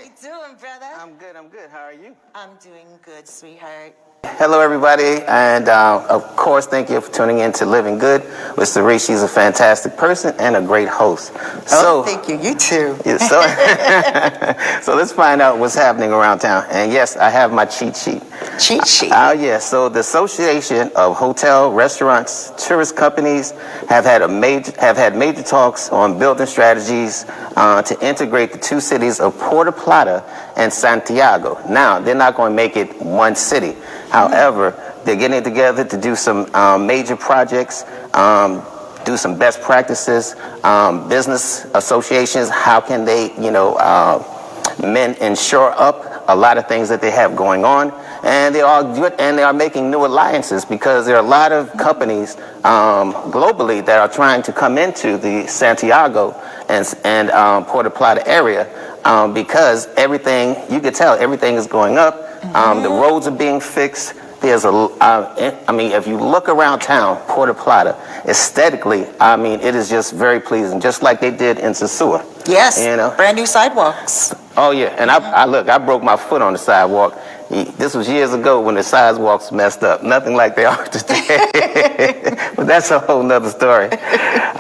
you doing, brother? I'm good. How are you? I'm doing good, sweetheart. Hello, everybody. And of course, thank you for tuning in to Living Good with Cerise. She's a fantastic person and a great host. Thank you. You too. Yeah, so let's find out what's happening around town. And yes, I have my cheat sheet. Cheat sheet? Oh, yeah. So the Association of Hotel, Restaurants, Tourist Companies have had major talks on building strategies to integrate the two cities of Puerto Plata and Santiago. Now, they're not going to make it one city. However, they're getting together to do some major projects, do some best practices, business associations. How can they, mend and shore up a lot of things that they have going on? And they are good, and they are making new alliances because there are a lot of companies globally that are trying to come into the Santiago and Puerto Plata area because everything, you could tell, everything is going up. The roads are being fixed. There's if you look around town, Puerto Plata, aesthetically, it is just very pleasing, just like they did in Sosua. Yes, brand new sidewalks. Oh yeah, and I broke my foot on the sidewalk. This was years ago when the sidewalks messed up. Nothing like they are today. But that's a whole nother story.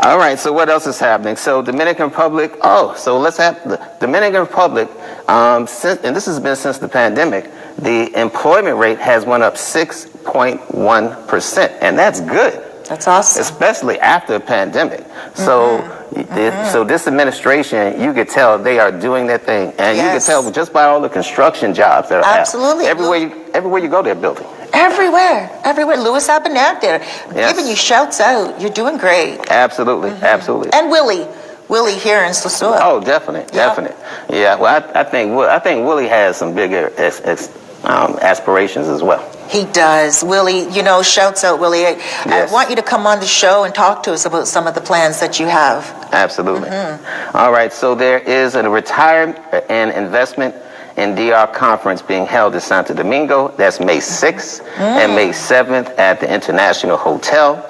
All right, so what else is happening? So Dominican Republic, let's have the Dominican Republic, and this has been since the pandemic, the employment rate has went up 6.1%, and that's good. That's awesome. Especially after a pandemic. So this administration, you could tell they are doing their thing. And you could tell just by all the construction jobs that are absolutely out. Everywhere you go, they're building. Everywhere. Louis Abinant, giving you shouts out. You're doing great. Absolutely. And Willie here in Sosua. Oh, definitely. Yeah. Well, I think Willie has some bigger aspirations as well. He does. Willie, shouts out, Willie. I want you to come on the show and talk to us about some of the plans that you have. Absolutely. All right, so there is a retirement and investment in DR conference being held in Santo Domingo. That's May 6th and May 7th at the International Hotel.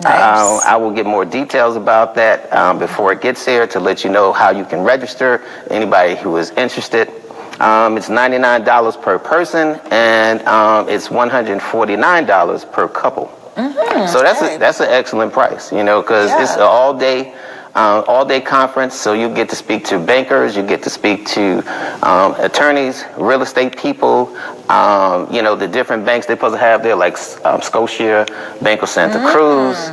Nice. I will get more details about that before it gets here to let you know how you can register, anybody who is interested. It's $99 per person, and it's $149 per couple. So that's an excellent price, because it's an all day conference. So you get to speak to bankers, you get to speak to attorneys, real estate people, the different banks they're supposed to have there, like Scotia, Bank of Santa Cruz,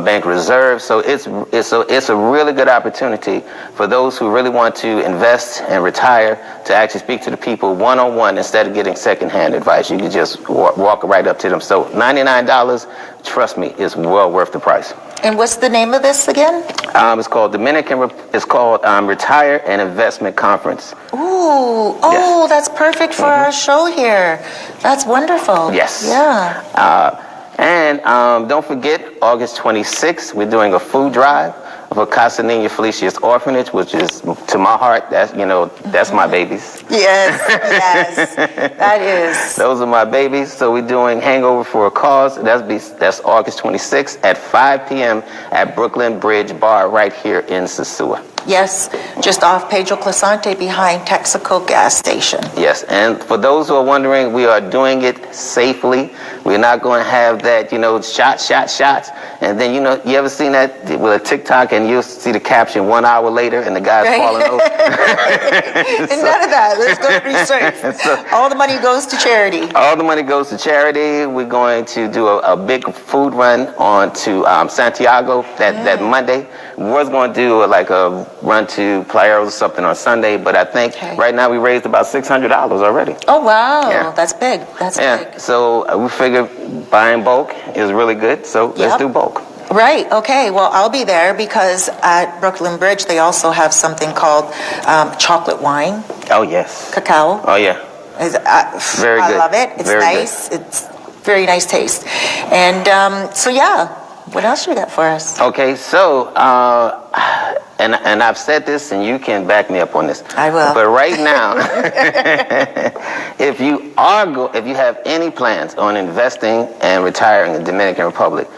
Bank Reserve. So it's a really good opportunity for those who really want to invest and retire to actually speak to the people one-on-one instead of getting secondhand advice. You can just walk right up to them. So $99, trust me, is well worth the price. And what's the name of this again? It's called Retire and Investment Conference. Ooh, that's perfect for our show here. That's wonderful. Yes. Yeah. And don't forget, August 26th, we're doing a food drive for Casa Nina Felicia's Orphanage, which is to my heart. That's my babies. Yes, that is. Those are my babies. So we're doing Hangover for a Cause. That's August 26th at 5 p.m. at Brooklyn Bridge Bar right here in Sosua. Yes, just off Pedro Clasante behind Texaco gas station. Yes, and for those who are wondering, we are doing it safely. We're not going to have that, shots. And then, you ever seen that with a TikTok and you see the caption 1 hour later and the guy's falling over? None of that. Let's go be safe. All the money goes to charity. All the money goes to charity. We're going to do a big food run on to Santiago that Monday. We was going to do a run to Playeros or something on Sunday, but I think right now we raised about $600 already. Oh, wow. Yeah. That's big. That's big. So we figure buying bulk is really good, so let's do bulk. Right. Okay. Well, I'll be there because at Brooklyn Bridge, they also have something called chocolate wine. Oh, yes. Cacao. Oh, yeah. Very good. I love it. It's very nice. Good. It's very nice taste. And what else you got for us? Okay, so, and I've said this, and you can back me up on this. I will. But right now, if you have any plans on investing and retiring in the Dominican Republic,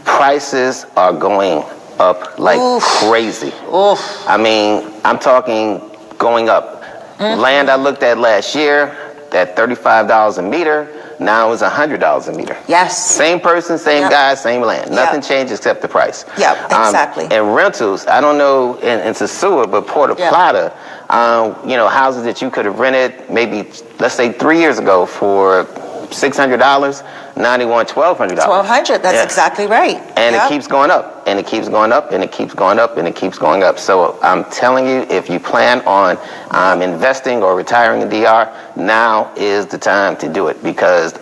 prices are going up like crazy. Oof. I'm talking going up. Land I looked at last year, that $35 a meter, now is $100 a meter. Yes. Same person, same Yep. guy, same land. Nothing Yep. changed except the price. Yep, exactly. And rentals, I don't know in Sosua, but Puerto Yep. Plata, houses that you could have rented maybe, let's say 3 years ago for $600, now they want $1,200. 1,200, that's Yeah. exactly right. And Yep. it keeps going up, and it keeps going up, and it keeps going up, and it keeps going up. So I'm telling you, if you plan on investing or retiring in DR, now is the time to do it, because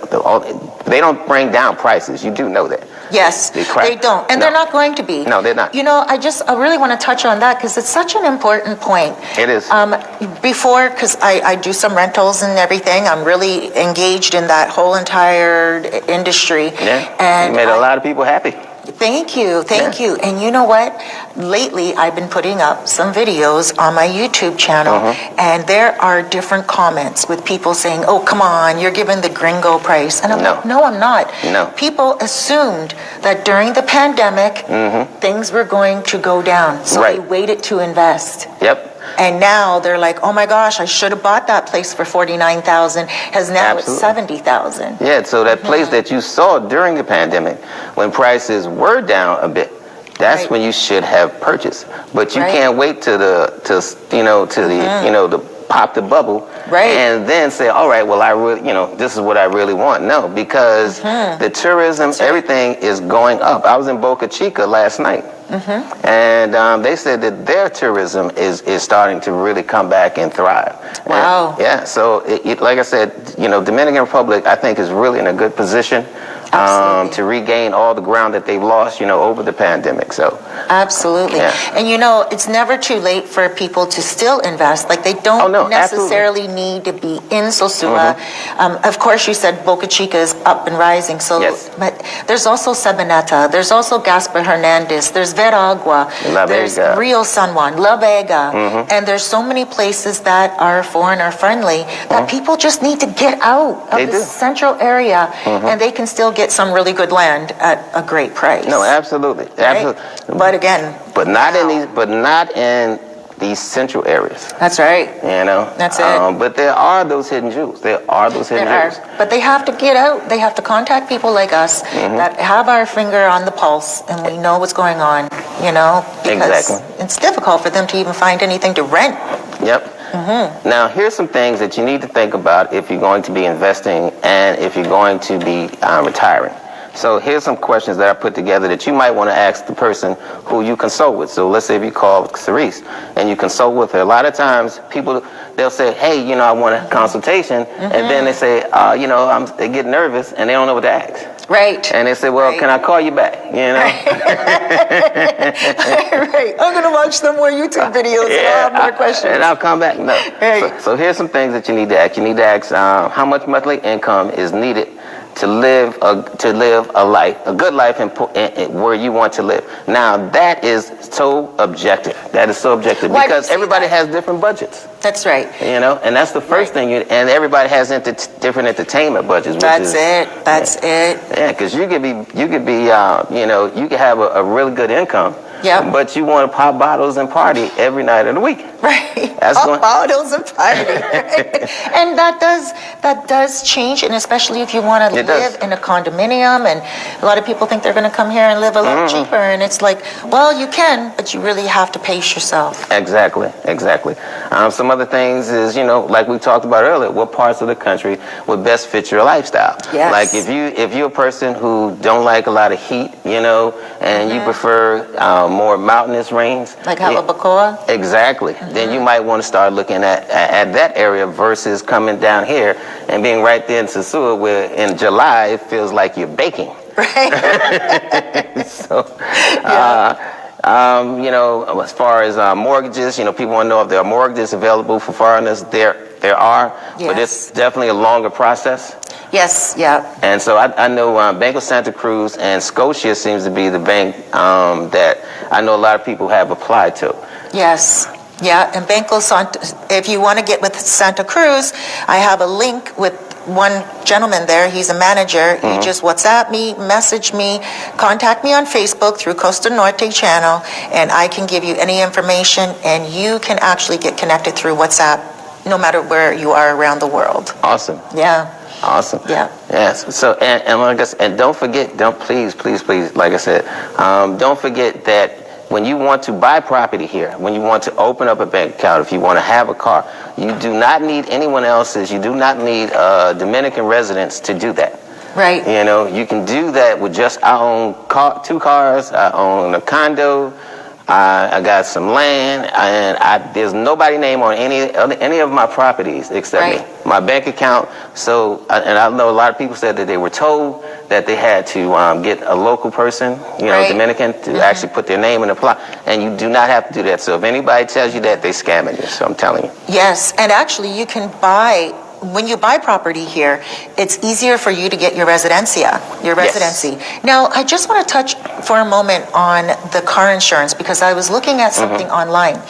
they don't bring down prices. You do know that. Yes, they don't. And No. they're not going to be. No, they're not. You know, I really want to touch on that because it's such an important point. It is. Before, because I do some rentals and everything, I'm really engaged in that whole entire industry. Yeah, And you made a lot of people happy. Thank you, thank you. And you know what? Lately, I've been putting up some videos on my YouTube channel, and there are different comments with people saying, "Oh, come on, you're giving the gringo price." And I'm No. like, "No, I'm not." No. People assumed that during the pandemic, things were going to go down, so Right. they waited to invest. Yep. And now they're like, "Oh my gosh, I should have bought that place for $49,000. Has now it's Absolutely. $70,000." Yeah, so that place that you saw during the pandemic, when prices were down a bit, that's Right. when you should have purchased. But you Right. can't wait to pop the bubble, Right. and then say, all right, well, this is what I really want. No, because the tourism, everything is going up. I was in Boca Chica last night, and they said that their tourism is starting to really come back and thrive. Wow. Yeah, so like I said, Dominican Republic, I think, is really in a good position Absolutely. to regain all the ground that they've lost, over the pandemic. So Absolutely. Yeah. And it's never too late for people to still invest. Like they don't Oh, no, necessarily need to be in Sosua. Of course, you said Boca Chica is up and rising. So, Yes. but there's also Sabaneta. There's also Gaspar Hernandez. There's Veragua. La There's Vega. Rio San Juan, La Vega. And there's so many places that are foreigner friendly that people just need to get out of They the do. central area and they can still get some really good land at a great price. no, absolutely, Right? absolutely. But again, But not in wow. these central areas. That's right. That's it. But there are those hidden jewels. There are those hidden There are. jewels. But they have to get out. They have to contact people like us that have our finger on the pulse and we know what's going on, because Exactly. it's difficult for them to even find anything to rent. Yep. Now, here's some things that you need to think about if you're going to be investing and if you're going to be retiring. So here's some questions that I put together that you might want to ask the person who you consult with. So let's say if you call Cerise and you consult with her. A lot of times people, they'll say, hey, I want a consultation. And then they say, they get nervous and they don't know what to ask. Right. And they say, well, Right. can I call you back? Right. I'm going to watch some more YouTube videos and I'll have more questions. And I'll come back. No. Right. So here's some things that you need to ask. You need to ask how much monthly income is needed to live a good life where you want to live. Now that is so objective. That is so objective Why do you because say everybody that? has different budgets. That's right. And that's the first thing. And everybody has different entertainment budgets. That's it. Yeah, because you could have a really good income. Yep. But you want to pop bottles and party every night of the week. Right. That's Pop going- bottles and party. And that does change, and especially if you want to It does. live in a condominium, and a lot of people think they're going to come here and live a lot cheaper, and it's like, well, you can, but you really have to pace yourself. Exactly. Some other things is, like we talked about earlier, what parts of the country would best fit your lifestyle. Yes. Like if you're a person who don't like a lot of heat, and you prefer more mountainous range. Like Jalabacoa? Exactly. Then you might want to start looking at that area versus coming down here and being right there in Sosua where in July it feels like you're baking. Right. So, as far as mortgages, people want to know if there are mortgages available for foreigners. There are, but it's Yes. definitely a longer process. Yes, yeah. And so I know Banco Santa Cruz and Scotia seems to be the bank that I know a lot of people have applied to. Yes. Yeah, and Banco Santa, if you want to get with Santa Cruz, I have a link with one gentleman there. He's a manager. You just WhatsApp me, message me, contact me on Facebook through Costa Norte channel, and I can give you any information, and you can actually get connected through WhatsApp no matter where you are around the world. Awesome. Yeah. Awesome. Yeah. Yes. So, and like I said, and don't forget, please, like I said, don't forget that when you want to buy property here, when you want to open up a bank account, if you want to have a car, you do not need anyone else's. You do not need Dominican residents to do that. Right. You know, you can do that with just, I own 2 cars, I own a condo, I got some land, and there's nobody name on any of my properties except Right. me. My bank account. So, and I know a lot of people said that they were told that they had to get a local person, you know, Right. Dominican, to actually put their name in the plot. And you do not have to do that. So if anybody tells you that, they scamming you. So I'm telling you. Yes, and actually you can buy, when you buy property here, it's easier for you to get your residencia, your Yes. residency. Now, I just want to touch for a moment on the car insurance, because I was looking at something online.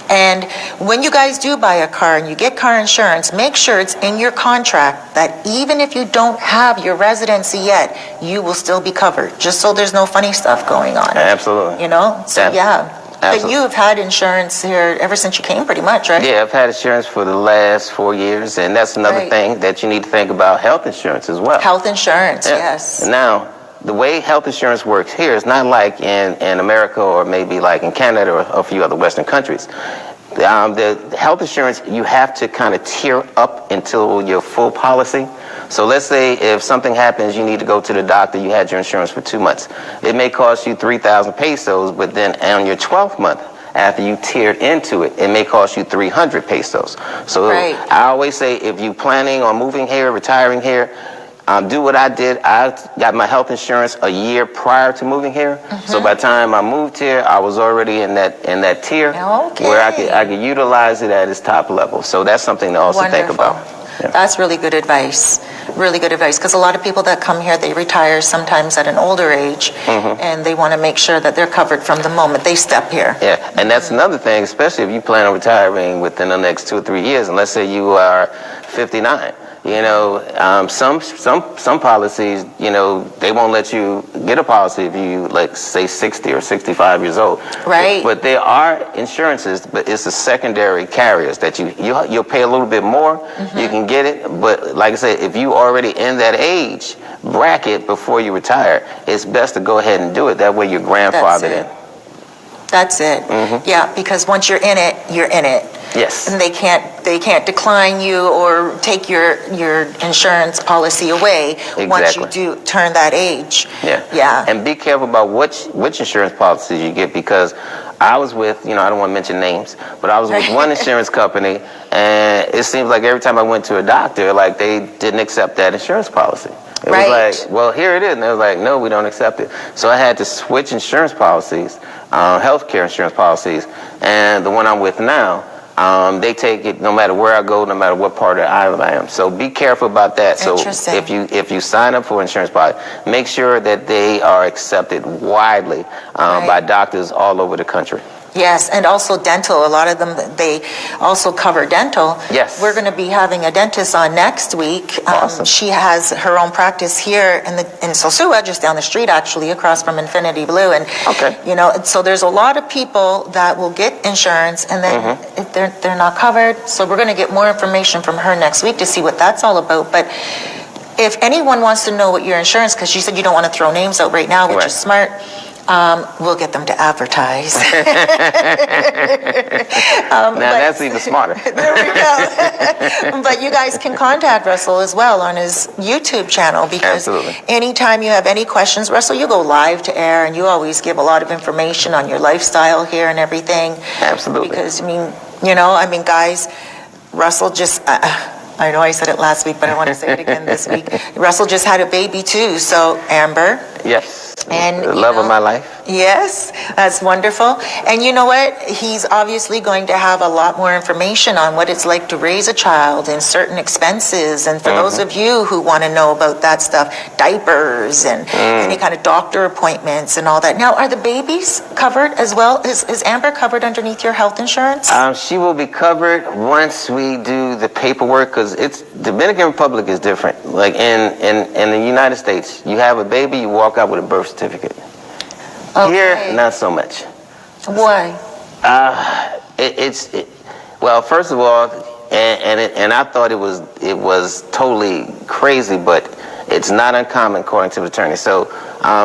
And when you guys do buy a car and you get car insurance, make sure it's in your contract that even if you don't have your residency yet, you will still be covered, just so there's no funny stuff going on. Absolutely. You know? So yeah. But Absolutely. you have had insurance here ever since you came, pretty much, right? Yeah, I've had insurance for the last 4 years, and that's another Right. thing that you need to think about, health insurance as well. Health insurance, Yeah. yes. And now, the way health insurance works here is not like in America or maybe like in Canada or a few other Western countries. The health insurance, you have to kind of tier up until your full policy. So let's say if something happens, you need to go to the doctor, you had your insurance for 2 months. It may cost you 3,000 pesos, but then on your 12th month, after you tiered into it, it may cost you 300 pesos. So Right. I always say, if you're planning on moving here, retiring here, do what I did. I got my health insurance a year prior to moving here. So by the time I moved here, I was already in that tier where I could utilize it at its top level. So that's something to also think Wonderful. about. Yeah. That's really good advice. Really good advice, because a lot of people that come here, they retire sometimes at an older age, and they want to make sure that they're covered from the moment they step here. Yeah, and that's another thing, especially if you plan on retiring within the next 2 or 3 years, and let's say you are 59. You know, some policies, you know, they won't let you get a policy if you, like, say 60 or 65 years old. Right. But there are insurances, but it's the secondary carriers that you'll pay a little bit more. You can get it, but like I said, if you already in that age bracket before you retire, it's best to go ahead and do it. That way you're grandfathered in. That's it. Yeah, because once you're in it, you're in it. Yes. And they can't decline you or take your insurance policy away once you do turn that age. Yeah. Yeah. And be careful about which insurance policies you get, because I was with, you know, I don't want to mention names, but I was with one insurance company, and it seems like every time I went to a doctor, like, they didn't accept that insurance policy. It was like, well, here it is. And they was like, no, we don't accept it. So I had to switch insurance policies, healthcare insurance policies, and the one I'm with now, they take it no matter where I go, no matter what part of the island I am. So be careful about that. So if you sign up for insurance policy, make sure that they are accepted widely by doctors all over the country. Yes, and also dental. A lot of them, they also cover dental. Yes. We're going to be having a dentist on next week. Awesome. She has her own practice here in Sosua, just down the street, actually, across from Infinity Blue. And, you know, so there's a lot of people that will get insurance, and then if they're not covered. So we're going to get more information from her next week to see what that's all about. But if anyone wants to know what your insurance, because she said you don't want to throw names out right now, which is smart, we'll get them to advertise. That's even smarter. There we go. But you guys can contact Russell as well on his YouTube channel, because anytime you have any questions, Russell, you go live to air, and you always give a lot of information on your lifestyle here and everything. Absolutely. Because, I mean, guys, Russell just... I know I said it last week, but I want to say it again this week. Russell just had a baby too, so Amber. Yes. And the love of my life. Yes, that's wonderful. And you know what? He's obviously going to have a lot more information on what it's like to raise a child and certain expenses. And for those of you who want to know about that stuff, diapers and any kind of doctor appointments and all that. Now, are the babies covered as well? Is Amber covered underneath your health insurance? She will be covered once we do the paperwork, because Dominican Republic is different. Like in the United States, you have a baby, you walk out with a birth certificate. Here, not so much. Why? Well, first of all, and I thought it was totally crazy, but it's not uncommon according to the attorney. So,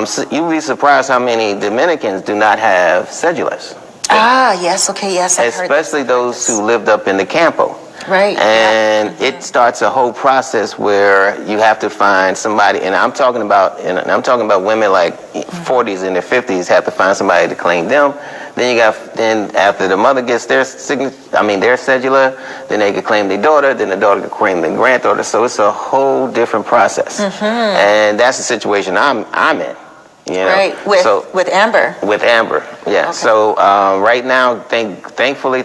so you'd be surprised how many Dominicans do not have cedulars. Yes, okay, yes, I heard Especially those who lived up in the campo. Right. And it starts a whole process where you have to find somebody, and I'm talking about women like 40s and their 50s have to find somebody to claim them. Then after the mother gets their cedula, then they can claim their daughter, then the daughter can claim their granddaughter. So it's a whole different process. And that's the situation I'm in. You know? Right, with Amber. With Amber, yeah. Okay. So right now, thankfully,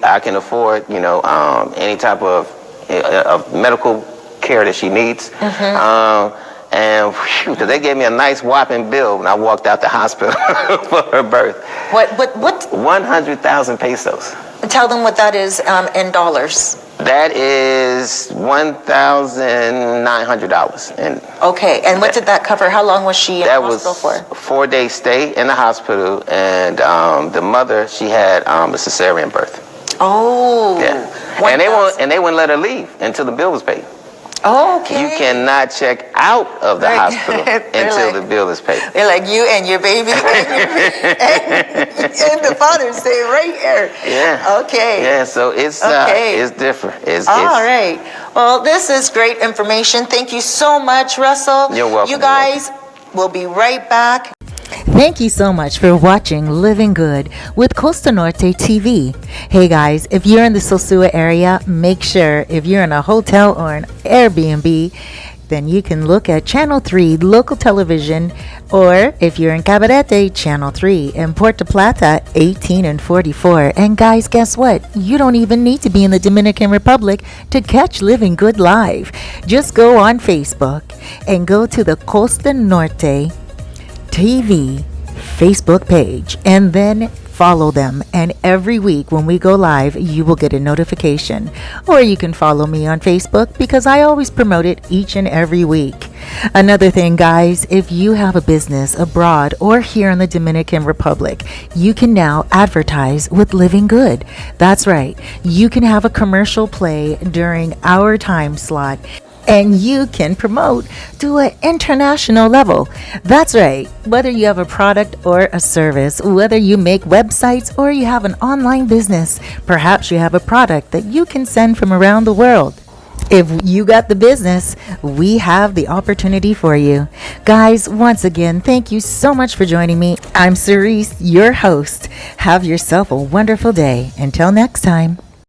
I can afford, any type of medical care that she needs. And whew, they gave me a nice whopping bill when I walked out the hospital for her birth. What? 100,000 pesos. Tell them what that is in dollars. That is $1,900. Okay, and what did that cover? How long was she in the hospital for? That was a 4-day stay in the hospital, and the mother, she had a cesarean birth. Oh. Yeah. And they wouldn't let her leave until the bill was paid. Oh, okay. You cannot check out of the hospital until the bill is paid. They're like, you and your baby and the father stay right here. Yeah. Okay. Yeah, so it's different. All right. Well, this is great information. Thank you so much, Russell. You're welcome. You guys, we'll be right back. Thank you so much for watching Living Good with Costa Norte TV. Hey guys, if you're in the Sosua area, make sure if you're in a hotel or an Airbnb, then you can look at Channel 3 local television, or if you're in Cabarete, Channel 3, and Puerto Plata, 18 and 44. And guys, guess what? You don't even need to be in the Dominican Republic to catch Living Good live. Just go on Facebook and go to the Costa Norte TV Facebook page and then follow them, and every week when we go live you will get a notification. Or you can follow me on Facebook because I always promote it each and every week. Another thing, guys, if you have a business abroad or here in the Dominican Republic, you can now advertise with Living Good. That's right, you can have a commercial play during our time slot, and you can promote to an international level. That's right. Whether you have a product or a service, whether you make websites or you have an online business, perhaps you have a product that you can send from around the world. If you got the business, we have the opportunity for you. Guys, once again, thank you so much for joining me. I'm Cerise, your host. Have yourself a wonderful day. Until next time.